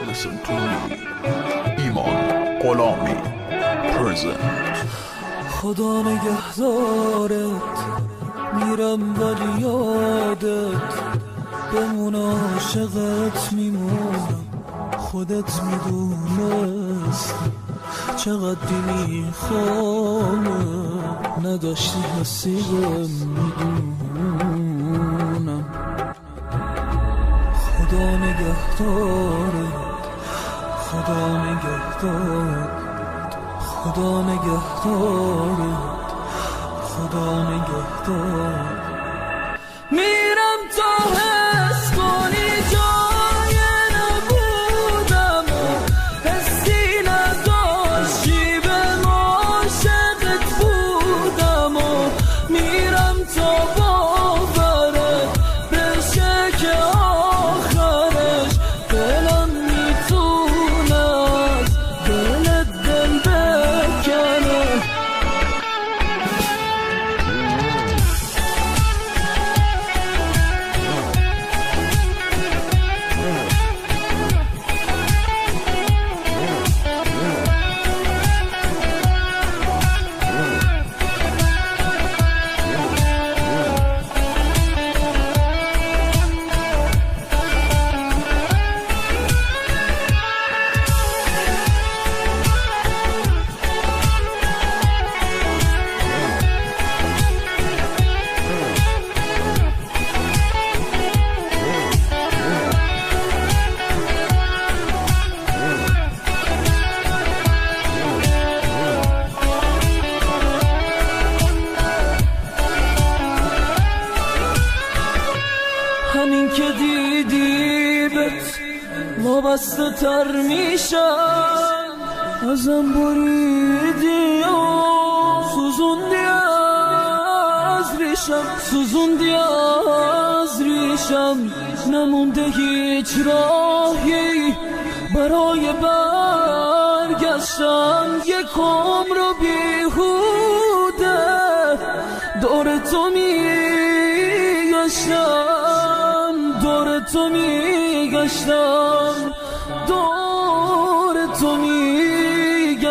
Listen to me. ایمان غلامی present. خدا نگهدارت، میرم ولی یادت بمون، عاشقت میمونم. خودت میدونست چقدر میخوامه، نداشتی نصیبم میدونم. خدا نگهدارت، خدا نگهدارت، خدا نگهدارت، خدا نگهدارت. میرم تا حس کنی جای نبودم و حسی نداشتی به عاشقت بودم و میرم تا باورت بشه که آخرش دلم میتونه از دلت دل بکنه. همین که دیدی بهت وابسته تر میشم، ازم بریدی و سوزوندی از ریشم، سوزوندی از ریشم. نمونده هیچ راهی برای برگشتن، یک عمر رو بیهوده دور تو میگشتم، دور تو میگشتم، دور تو میگشتم.